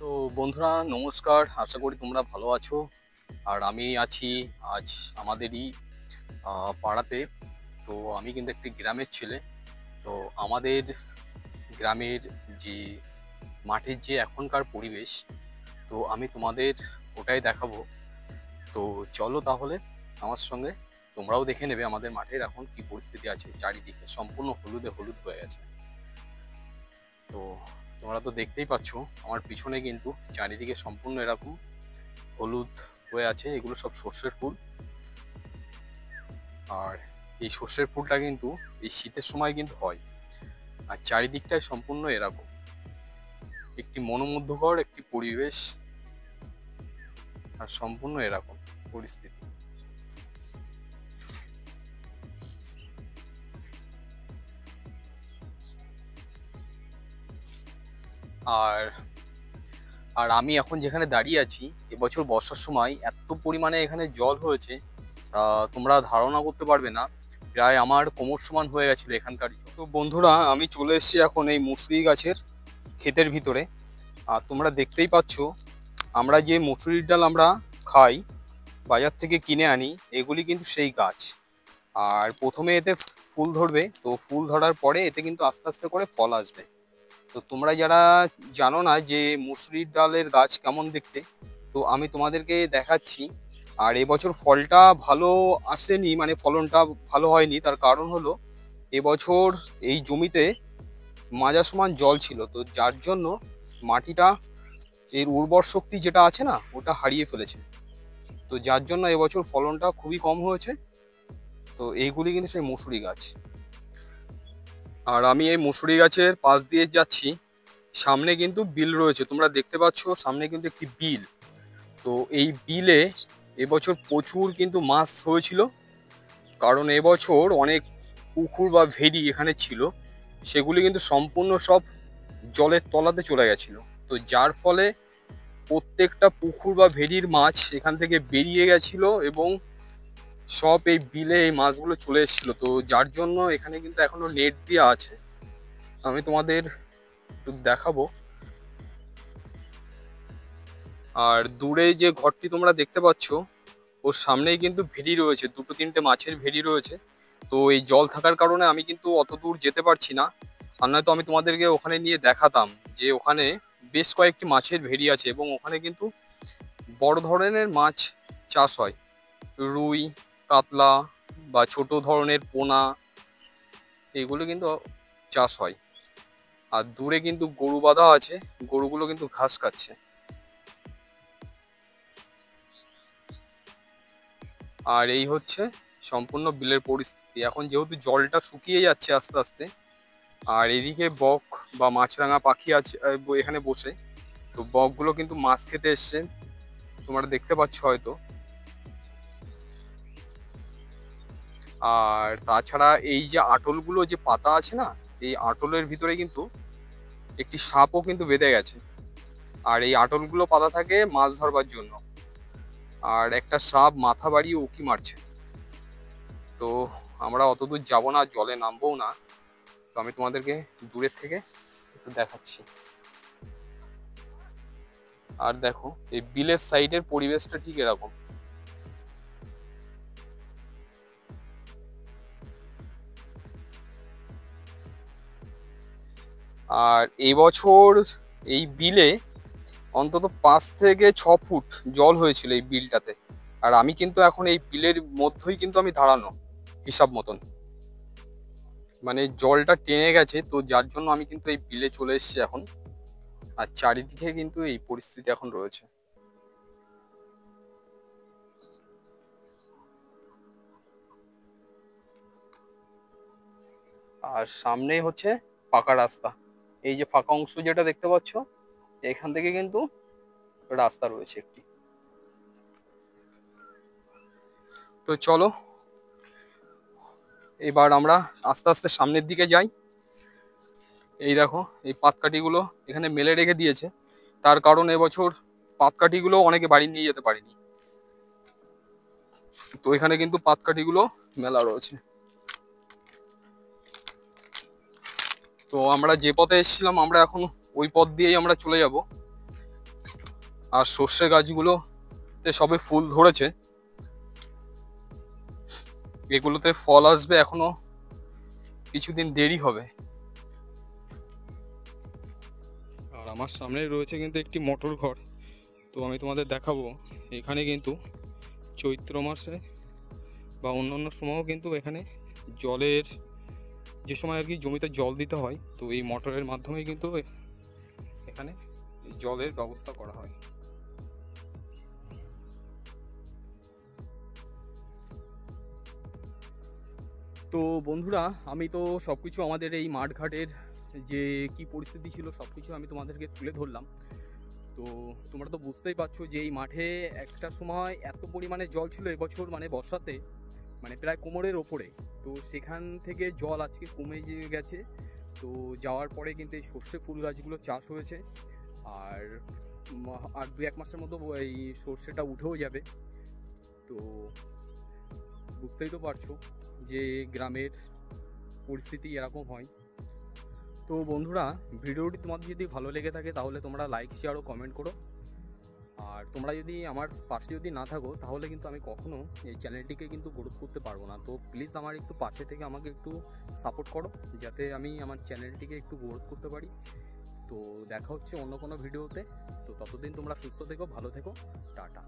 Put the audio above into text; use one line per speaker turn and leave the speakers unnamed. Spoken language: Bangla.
তো বন্ধুরা নমস্কার, আশা করি তোমরা ভালো আছো। আর আমি আছি আজ আমাদেরই পাড়াতে। তো আমি কিন্তু একটি গ্রামের ছেলে। তো আমাদের গ্রামের যে মাঠের যে এখনকার পরিবেশ, তো আমি তোমাদের ওটাই দেখাবো। তো চলো তাহলে আমার সঙ্গে, তোমরাও দেখে নেবে আমাদের মাঠের এখন কি পরিস্থিতি আছে। চারিদিকে সম্পূর্ণ হলুদে হলুদ হয়ে গেছে। তো তোমরা তো দেখতেই পাচ্ছ আমার পিছনে কিন্তু চারিদিকে সম্পূর্ণ এরকম হলুদ হয়ে আছে। এগুলো সব সর্ষের ফুল। আর এই সর্ষের ফুলটা কিন্তু এই শীতের সময় কিন্তু হয়। আর চারিদিকটায় সম্পূর্ণ এরকম একটি মনোমুগ্ধকর একটি পরিবেশ। আর সম্পূর্ণ এরকম পরিস্থিতি। আর আর আমি এখন যেখানে দাঁড়িয়ে আছি, এবছর বর্ষার সময় এত পরিমাণে এখানে জল হয়েছে, তোমরা ধারণা করতে পারবে না। প্রায় আমার কোমর সমান হয়ে গেছিল এখানকার জল। তো বন্ধুরা আমি চলে এসেছি এখন এই মুসুরি গাছের ক্ষেতের ভিতরে। আর তোমরা দেখতেই পাচ্ছ আমরা যে মুসুরির ডাল আমরা খাই, বাজার থেকে কিনে আনি, এগুলি কিন্তু সেই গাছ। আর প্রথমে এতে ফুল ধরবে, তো ফুল ধরার পরে এতে কিন্তু আস্তে আস্তে করে ফল আসবে। তো তোমরা যারা জানো না যে মুসুরির ডালের গাছ কেমন দেখতে, তো আমি তোমাদেরকে দেখাচ্ছি। আর এবছর ফলটা ভালো আসেনি, মানে ফলনটা ভালো হয়নি। তার কারণ হলো এবছর এই জমিতে মাজা সমান জল ছিল, তো যার জন্য মাটিটা এর উর্বর শক্তি যেটা আছে না, ওটা হারিয়ে ফেলেছে। তো যার জন্য এবছর ফলনটা খুবই কম হয়েছে। তো এইগুলি কিন্তু সেই মুসুরি গাছ। আর আমি এই মুসুরি গাছের পাশ দিয়ে যাচ্ছি। সামনে কিন্তু বিল রয়েছে, তোমরা দেখতে পাচ্ছ সামনে কিন্তু একটি বিল। তো এই বিলে এবছর প্রচুর কিন্তু মাছ হয়েছিল। কারণ এবছর অনেক পুকুর বা ভেড়ি এখানে ছিল, সেগুলি কিন্তু সম্পূর্ণ সব জলের তলাতে চলে গেছিল। তো যার ফলে প্রত্যেকটা পুকুর বা ভেড়ির মাছ এখান থেকে বেরিয়ে গেছিল এবং সব এই বিলে এই মাছগুলো চলে এসেছিল। তো যার জন্য এখানে কিন্তু এখনো নেট দেওয়া আছে। আমি তোমাদের একটু দেখাবো। আর দূরে যে ঘরটি তোমরা দেখতে পাচ্ছ, ওর সামনেই কিন্তু ভেড়ি রয়েছে, দুটো তিনটে মাছের ভেড়ি রয়েছে। তো এই জল থাকার কারণে আমি কিন্তু অত দূর যেতে পারছি না। আর নয়তো আমি তোমাদেরকে ওখানে নিয়ে দেখাতাম যে ওখানে বেশ কয়েকটি মাছের ভেড়ি আছে এবং ওখানে কিন্তু বড় ধরনের মাছ চাষ হয়। রুই, কাতলা বা ছোট ধরনের পোনা, এগুলো কিন্তু চাষ হয়। আর দূরে কিন্তু গরু বাঁধা আছে, গরুগুলো কিন্তু ঘাস খাচ্ছে। আর এই হচ্ছে সম্পূর্ণ বিলের পরিস্থিতি। এখন যেহেতু জলটা শুকিয়ে যাচ্ছে আস্তে আস্তে, আর এদিকে বক বা মাছরাঙা পাখি আছে এখানে বসে। তো বকগুলো কিন্তু মাছ খেতে এসছে, তোমরা দেখতে পাচ্ছ হয়তো। আর তাছাড়া এই যে আটলগুলো যে পাতা আছে না, এই আটলের ভিতরে কিন্তু একটি সাপও কিন্তু বেঁধে গেছে। আর এই আটলগুলো পাতা থাকে মাছ ধরবার জন্য। আর একটা সাপ মাথা বাড়িয়ে উঁকি মারছে। তো আমরা অতদূর যাবো না, জলে নামবো না। তো আমি তোমাদেরকে দূরের থেকে একটু দেখাচ্ছি। আর দেখো এই বিলের সাইডের পরিবেশটা ঠিক এরকম। আর এবছর এই বিলে অন্তত 5 থেকে 6 ফুট জল হয়েছিল এই বিলটাতে। আর আমি কিন্তু এখন এই বিলের মধ্যেই কিন্তু আমি দাঁড়ানো হিসাব মতন, মানে জলটা টেনে গেছে। তো যার জন্য আমি কিন্তু এই বিলে চলে এসেছি এখন। আর চারিদিকে কিন্তু এই পরিস্থিতি এখন রয়েছে। আর সামনেই হচ্ছে পাকা রাস্তা। এই যে ফাঁকা অংশ যেটা দেখতে পাচ্ছ, এখান থেকে কিন্তু রাস্তা রয়েছে একটি। তো চলো এবার আমরা আস্তে আস্তে সামনের দিকে যাই। এই দেখো এই পাতকাঠিগুলো এখানে মেলে রেখে দিয়েছে। তার কারণ এবছর পাতকাঠিগুলো অনেকে বাড়ি নিয়ে যেতে পারেনি। তো এখানে কিন্তু পাতকাঠিগুলো মেলা রয়েছে। তো আমরা যে পথে এসেছিলাম আমরা এখন ওই পথ দিয়েই আমরা চলে যাব। আর সর্ষে গাছগুলোতে সবে ফুল ধরেছে, এগুলোতে ফল আসবে এখনো কিছুদিন দেরি হবে। আর আমার সামনে রয়েছে কিন্তু একটি মোটর ঘর, তো আমি তোমাদের দেখাবো। এখানে কিন্তু চৈত্র মাসে বা অন্যান্য সময়ও কিন্তু এখানে জলের যে সময় আর কি জমিতে জল দিতে হয়, তো এই মোটরের মাধ্যমে কিন্তু এখানে জলের ব্যবস্থা করা হয়। তো বন্ধুরা, আমি তো সব কিছু আমাদের এই মাঠঘাটের যে কি পরিস্থিতি ছিল সব কিছু আমি তোমাদেরকে তুলে ধরলাম। তো তোমরা তো বুঝতেই পারছো যে এই মাঠে একটা সময় এত পরিমাণে জল ছিল এবছর, মানে বর্ষাতে, মানে প্রায় কোমরের ওপরে। তো সেখান থেকে জল আজকে কমে গেছে। তো যাওয়ার পরে কিন্তু এই সর্ষে ফুল গাছগুলো চাষ হয়েছে, আর আর 2-1 মাসের মতো এই সর্ষেটা উঠেও যাবে। তো বুঝতেই তো পারছো যে গ্রামের পরিস্থিতি এরকম হয়। তো বন্ধুরা, ভিডিওটি তোমাদের যদি ভালো লেগে থাকে তাহলে তোমরা লাইক, শেয়ার ও কমেন্ট করো। আর তোমরা যদি আমার পাশে যদি না থাকো তাহলে কিন্তু আমি কখনো এই চ্যানেলটিকে কিন্তু গ্রোথ করতে পারবো না। তো প্লিজ আমার একটু পাশে থেকে আমাকে একটু সাপোর্ট করো, যাতে আমি আমার চ্যানেলটিকে একটু গ্রোথ করতে পারি। তো দেখা হচ্ছে অন্য কোনো ভিডিওতে। তো ততদিন তোমরা সুস্থ থেকো, ভালো থেকো, টাটা।